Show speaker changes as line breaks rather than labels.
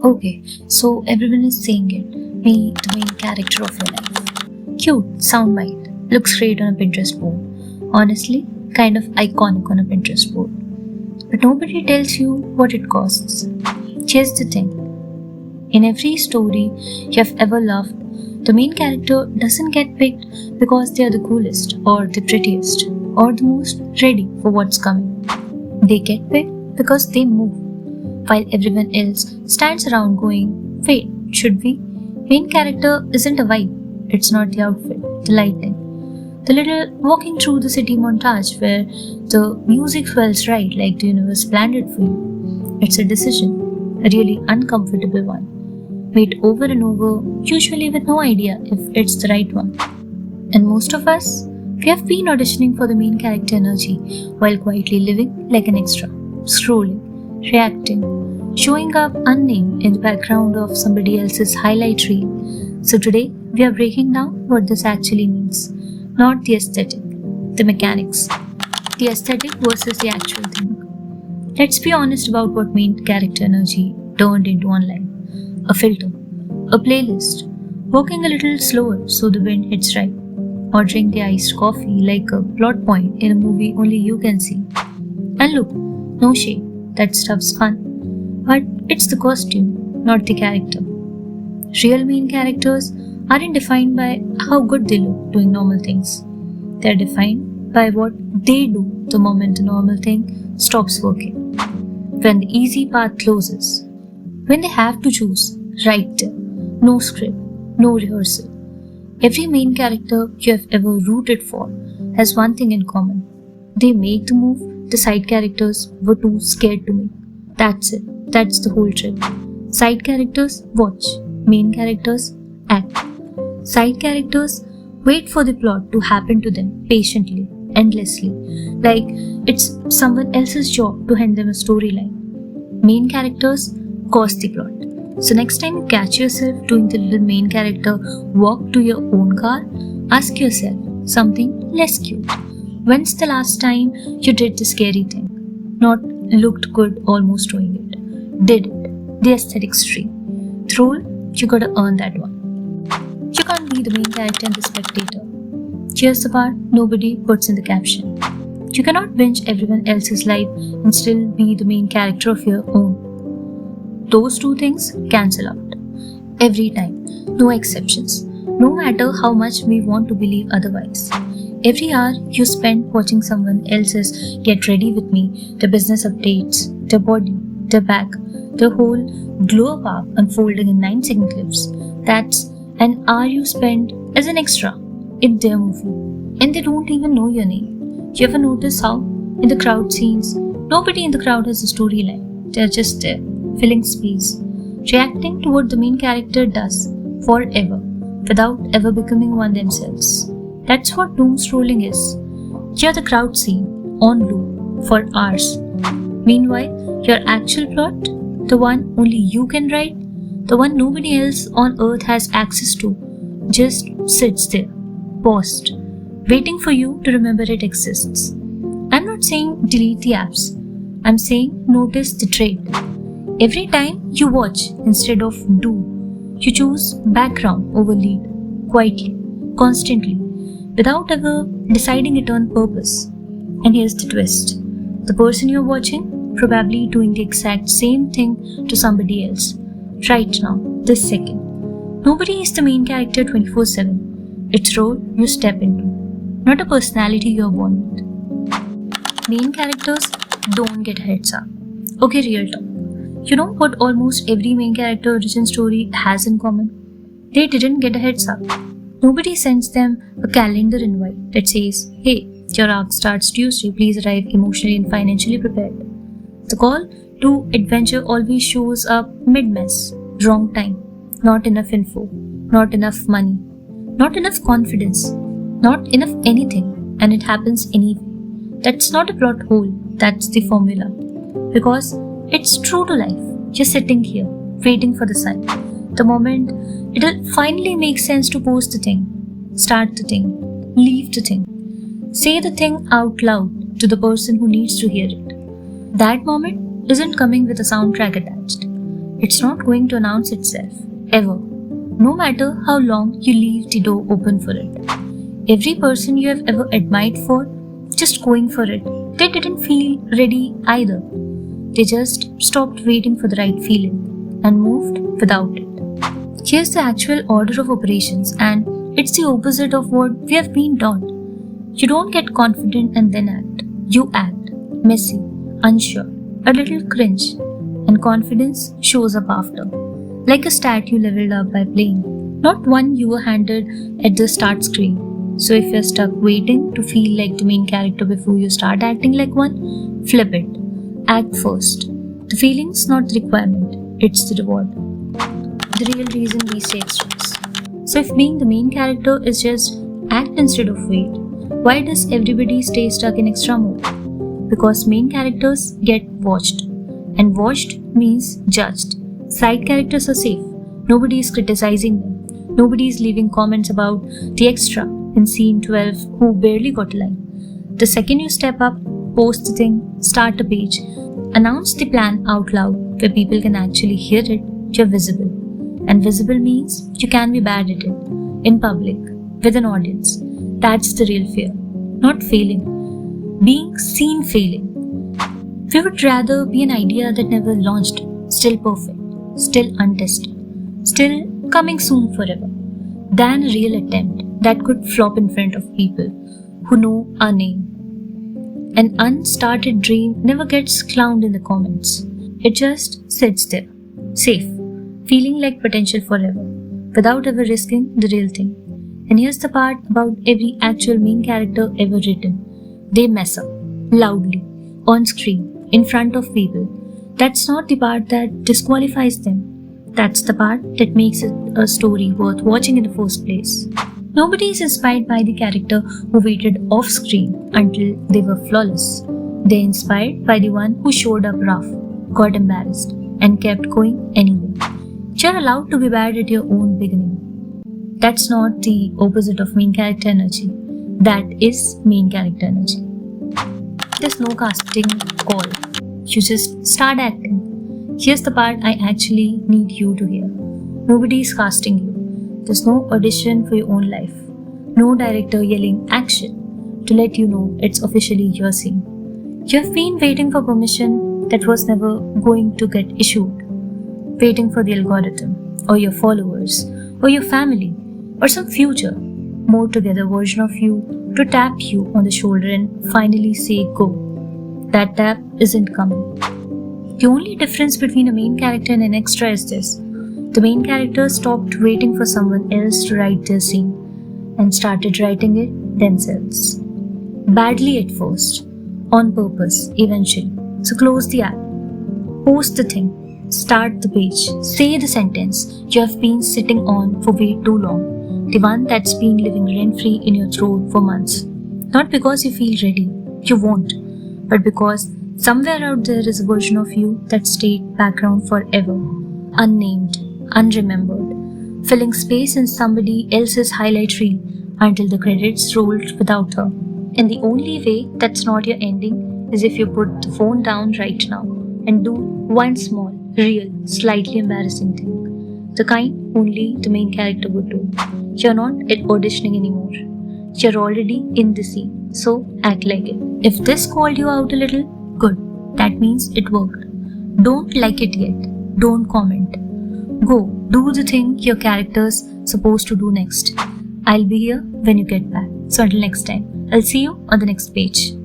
Okay, so everyone is saying it. Me, the main character of your life. Cute, soundbite, looks great on a Pinterest board. Honestly, kind of iconic on a Pinterest board. But nobody tells you what it costs. Here's the thing. In every story you have ever loved, the main character doesn't get picked because they are the coolest or the prettiest or the most ready for what's coming. They get picked because they move, while everyone else stands around going, wait, should we? Main character isn't a vibe, it's not the outfit, the lighting, the little walking through the city montage where the music feels right like the universe planned it for you. It's a decision, a really uncomfortable one, made over and over, usually with no idea if it's the right one. And most of us, we have been auditioning for the main character energy while quietly living like an extra, scrolling, reacting, showing up unnamed in the background of somebody else's highlight reel. So today, we are breaking down what this actually means. Not the aesthetic, the mechanics, the aesthetic versus the actual thing. Let's be honest about what main character energy turned into online. A filter, a playlist, walking a little slower so the wind hits right, ordering the iced coffee like a plot point in a movie only you can see. And look, no shade, that stuff's fun. But it's the costume, not the character. Real main characters aren't defined by how good they look doing normal things. They're defined by what they do the moment the normal thing stops working. When the easy path closes. When they have to choose right there. No script, no rehearsal. Every main character you have ever rooted for has one thing in common. They make the move the side characters were too scared to make. That's it. That's the whole trick. Side characters watch. Main characters act. Side characters wait for the plot to happen to them patiently, endlessly, like it's someone else's job to hand them a storyline. Main characters cause the plot. So next time you catch yourself doing the little main character walk to your own car, ask yourself something less cute. When's the last time you did the scary thing? Not looked good almost doing it. Did it. The aesthetic stream. Troll, you gotta earn that one. You can't be the main character and the spectator. Here's the part nobody puts in the caption. You cannot binge everyone else's life and still be the main character of your own. Those two things cancel out. Every time. No exceptions. No matter how much we want to believe otherwise. Every hour you spend watching someone else's get ready with me, the business updates, their body, their back, the whole glow up unfolding in 9-second clips. That's an hour you spend as an extra in their movie. And they don't even know your name. You ever notice how, in the crowd scenes, nobody in the crowd has a storyline. They're just there, filling space, reacting to what the main character does forever, without ever becoming one themselves. That's what doom scrolling is. You're the crowd scene, on loop, for hours. Meanwhile, your actual plot, the one only you can write, the one nobody else on earth has access to, just sits there, paused, waiting for you to remember it exists. I'm not saying delete the apps. I'm saying notice the trait. Every time you watch instead of do, you choose background over lead, quietly, constantly, without ever deciding it on purpose. And here's the twist. The person you're watching, probably doing the exact same thing to somebody else. Right now, this second. Nobody is the main character 24/7. It's a role you step into, not a personality you're born with. Main characters don't get heads up. Okay, real talk. You know what almost every main character origin story has in common? They didn't get a heads up. Nobody sends them a calendar invite that says, hey, your arc starts Tuesday, please arrive emotionally and financially prepared. The call to adventure always shows up mid-mess, wrong time, not enough info, not enough money, not enough confidence, not enough anything, and it happens anyway. That's not a plot hole, that's the formula. Because it's true to life. You're sitting here, waiting for the sun. The moment it'll finally make sense to post the thing, start the thing, leave the thing, say the thing out loud to the person who needs to hear it. That moment isn't coming with a soundtrack attached. It's not going to announce itself, ever. No matter how long you leave the door open for it. Every person you have ever admired for just going for it, they didn't feel ready either. They just stopped waiting for the right feeling and moved without it. Here's the actual order of operations, and it's the opposite of what we have been taught. You don't get confident and then act. You act, messy, unsure, a little cringe, and confidence shows up after. Like a stat you leveled up by playing, not one you were handed at the start screen. So if you're stuck waiting to feel like the main character before you start acting like one, flip it. Act first. The feeling's not the requirement, it's the reward. The real reason we say extras. So if being the main character is just act instead of wait, why does everybody stay stuck in extra mode? Because main characters get watched, and watched means judged. Side characters are safe. Nobody is criticizing them. Nobody is leaving comments about the extra in scene 12 who barely got a line. The second you step up, post the thing, start a page, announce the plan out loud where people can actually hear it, you're visible. And visible means you can be bad at it, in public, with an audience. That's the real fear. Not failing. Being seen failing. We would rather be an idea that never launched, still perfect, still untested, still coming soon forever, than a real attempt that could flop in front of people who know our name. An unstarted dream never gets clowned in the comments. It just sits there, safe, feeling like potential forever, without ever risking the real thing. And here's the part about every actual main character ever written. They mess up, loudly, on screen, in front of people. That's not the part that disqualifies them. That's the part that makes it a story worth watching in the first place. Nobody is inspired by the character who waited off screen until they were flawless. They're inspired by the one who showed up rough, got embarrassed, and kept going anyway. You're allowed to be bad at your own beginning. That's not the opposite of main character energy. That is main character energy. There's no casting call. You just start acting. Here's the part I actually need you to hear. Nobody is casting you. There's no audition for your own life. No director yelling action to let you know it's officially your scene. You've been waiting for permission that was never going to get issued. Waiting for the algorithm, or your followers, or your family, or some future, more together version of you to tap you on the shoulder and finally say go. That tap isn't coming. The only difference between a main character and an extra is this. The main character stopped waiting for someone else to write their scene and started writing it themselves. Badly at first, on purpose eventually. So close the app, post the thing, start the page, say the sentence you have been sitting on for way too long, the one that's been living rent-free in your throat for months. Not because you feel ready, you won't, but because somewhere out there is a version of you that stayed background forever, unnamed, unremembered, filling space in somebody else's highlight reel until the credits rolled without her. And the only way that's not your ending is if you put the phone down right now and do one small, real, slightly embarrassing thing. The kind only the main character would do. You're not at auditioning anymore. You're already in the scene, so act like it. If this called you out a little, good. That means it worked. Don't like it yet. Don't comment. Go, do the thing your character's supposed to do next. I'll be here when you get back. So until next time, I'll see you on the next page.